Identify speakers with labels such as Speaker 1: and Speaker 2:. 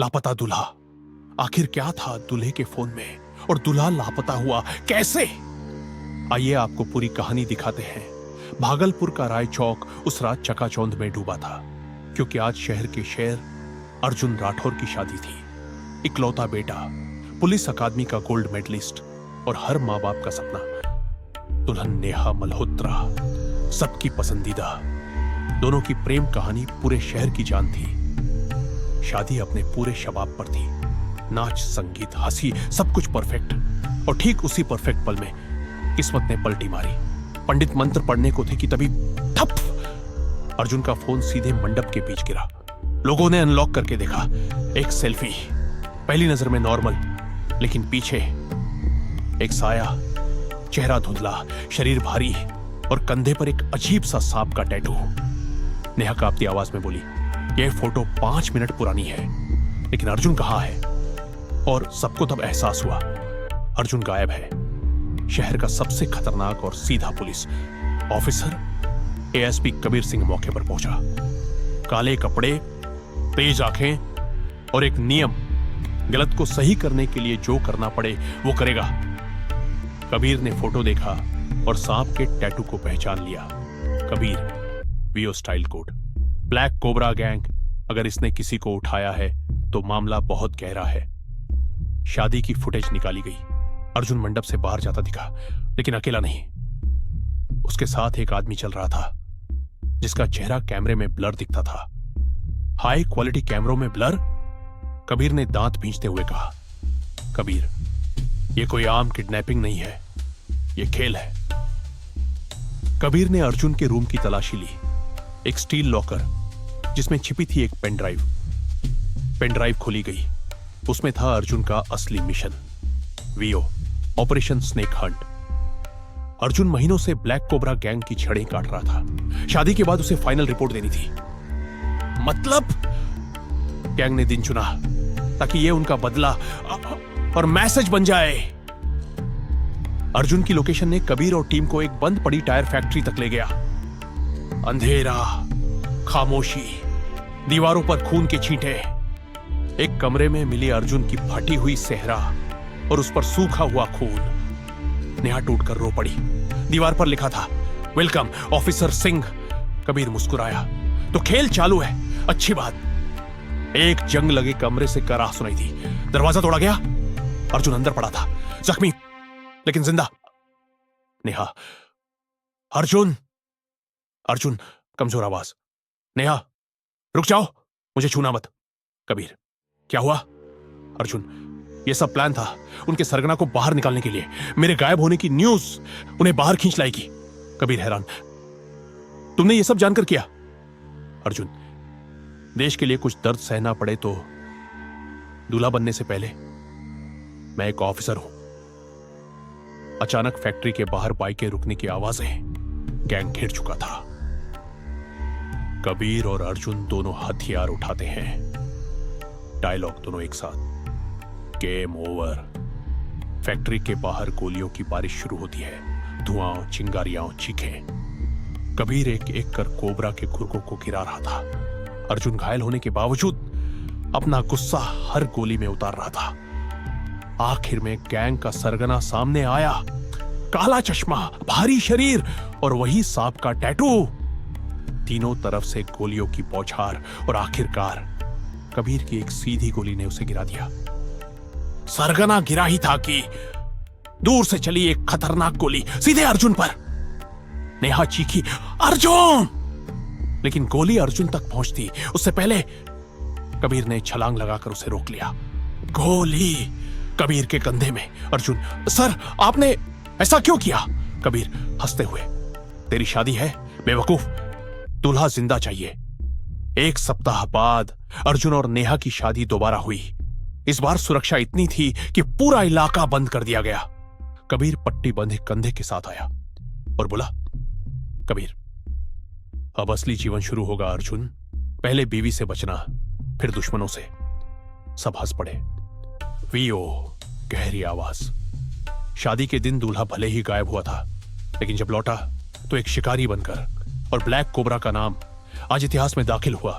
Speaker 1: लापता दूल्हा। आखिर क्या था दूल्हे के फोन में और दूल्हा लापता हुआ कैसे? आइए आपको पूरी कहानी दिखाते हैं। भागलपुर का राय चौक उस रात चकाचौंध में डूबा था, क्योंकि आज शहर के शेर अर्जुन राठौर की शादी थी। इकलौता बेटा, पुलिस अकादमी का गोल्ड मेडलिस्ट और हर माँ बाप का सपना। दुल्हन नेहा मल्होत्रा, सबकी पसंदीदा। दोनों की प्रेम कहानी पूरे शहर की जान थी। शादी अपने पूरे शबाब पर थी। नाच, संगीत, हंसी, सब कुछ परफेक्ट। और ठीक उसी परफेक्ट पल में किस्मत ने पलटी मारी। पंडित मंत्र पढ़ने को थे कि तभी ठप, अर्जुन का फोन सीधे मंडप के बीच गिरा। लोगों ने अनलॉक करके देखा। एक सेल्फी, पहली नजर में नॉर्मल, लेकिन पीछे एक साया, चेहरा धुंधला, शरीर भारी और कंधे पर एक अजीब सा सांप का टैटू। नेहा कांपती आवाज में बोली, यह फोटो 5 मिनट पुरानी है, लेकिन अर्जुन कहां है? और सबको तब एहसास हुआ, अर्जुन गायब है। शहर का सबसे खतरनाक और सीधा police officer ASP Kabir Singh मौके पर पहुंचा। काले कपड़े, तेज आंखें और एक नियम, गलत को सही करने के लिए जो करना पड़े वो करेगा। कबीर ने फोटो देखा और सांप के टैटू को पहचान लिया। Kabir, VO style code, black cobra gang. अगर इसने किसी को उठाया है तो मामला बहुत गहरा है। शादी की फुटेज निकाली गई। अर्जुन मंडप से बाहर जाता दिखा, लेकिन अकेला नहीं। उसके साथ एक आदमी चल रहा था जिसका चेहरा कैमरे में ब्लर दिखता था। हाई क्वालिटी कैमरों में ब्लर? कबीर ने दांत भींचते हुए कहा, कबीर, यह कोई आम किडनैपिंग नहीं है, यह खेल है। कबीर ने अर्जुन के रूम की तलाशी ली। एक स्टील लॉकर जिसमें छिपी थी एक पेन ड्राइव। पेन ड्राइव खोली गई। उसमें था अर्जुन का असली मिशन, VO, operation snake hunt. Arjun महीनों से ब्लैक कोबरा गैंग की छड़ें काट रहा था। शादी के बाद उसे फाइनल रिपोर्ट देनी थी। मतलब गैंग ने दिन चुना ताकि यह उनका बदला और मैसेज बन जाए। अर्जुन की लोकेशन ने कबीर और टीम को एक बंद पड़ी टायर फैक्ट्री तक ले गया। अंधेरा, खामोशी, दीवारों पर खून के छींटे। एक कमरे में मिली अर्जुन की फटी हुई सेहरा और उस पर सूखा हुआ खून। नेहा टूटकर रो पड़ी। दीवार पर लिखा था, वेलकम ऑफिसर सिंह। कबीर मुस्कुराया, तो खेल चालू है, अच्छी बात। एक जंग लगे कमरे से कराह सुनाई थी। दरवाजा तोड़ा गया। अर्जुन अंदर पड़ा था, जख्मी लेकिन जिंदा। नेहा, अर्जुन। अर्जुन, कमजोर आवाज, नेहा, रुक जाओ, मुझे छूना मत। कबीर, क्या हुआ? अर्जुन, यह सब प्लान था उनके सरगना को बाहर निकालने के लिए। मेरे गायब होने की न्यूज उन्हें बाहर खींच लाएगी। कबीर हैरान, तुमने यह सब जानकर किया? अर्जुन, देश के लिए कुछ दर्द सहना पड़े तो दूल्हा बनने से पहले मैं एक ऑफिसर हूं। अचानक फैक्ट्री के बाहर बाइकें रुकने की आवाजें, गैंग घिर चुका था। कबीर और अर्जुन दोनों हथियार उठाते हैं। डायलॉग दोनों एक साथ, गेम ओवर। फैक्ट्री के बाहर गोलियों की बारिश शुरू होती है। धुआं, चिंगारियां, चीखें। कबीर एक एक कर कोबरा के खुरकों को गिरा रहा था। अर्जुन घायल होने के बावजूद अपना गुस्सा हर गोली में उतार रहा था। आखिर में गैंग का सरगना सामने आया। काला चश्मा, भारी शरीर और वही सांप का टैटू। तीनों तरफ से गोलियों की बौछार और आखिरकार कबीर की एक सीधी गोली ने उसे गिरा दिया। सरगना गिरा ही था कि दूर से चली एक खतरनाक गोली सीधे अर्जुन पर। नेहा चीखी, अर्जुन! लेकिन गोली अर्जुन तक पहुंचती उससे पहले कबीर ने छलांग लगाकर उसे रोक लिया। गोली कबीर के कंधे में। अर्जुन, सर, आपने ऐसा क्यों किया? कबीर हंसते हुए, तेरी शादी है बेवकूफ, दूल्हा जिंदा चाहिए। 1 सप्ताह बाद अर्जुन और नेहा की शादी दोबारा हुई। इस बार सुरक्षा इतनी थी कि पूरा इलाका बंद कर दिया गया। कबीर पट्टी बंधे कंधे के साथ आया और बोला, कबीर, अब असली जीवन शुरू होगा अर्जुन। पहले बीवी से बचना, फिर दुश्मनों से। सब हंस पड़े। वीओ, गहरी आवाज। शादी के दिन दूल्हा भले ही गायब हुआ था, लेकिन जब लौटा तो एक शिकारी बनकर, और ब्लैक कोबरा का नाम आज इतिहास में दाखिल हुआ।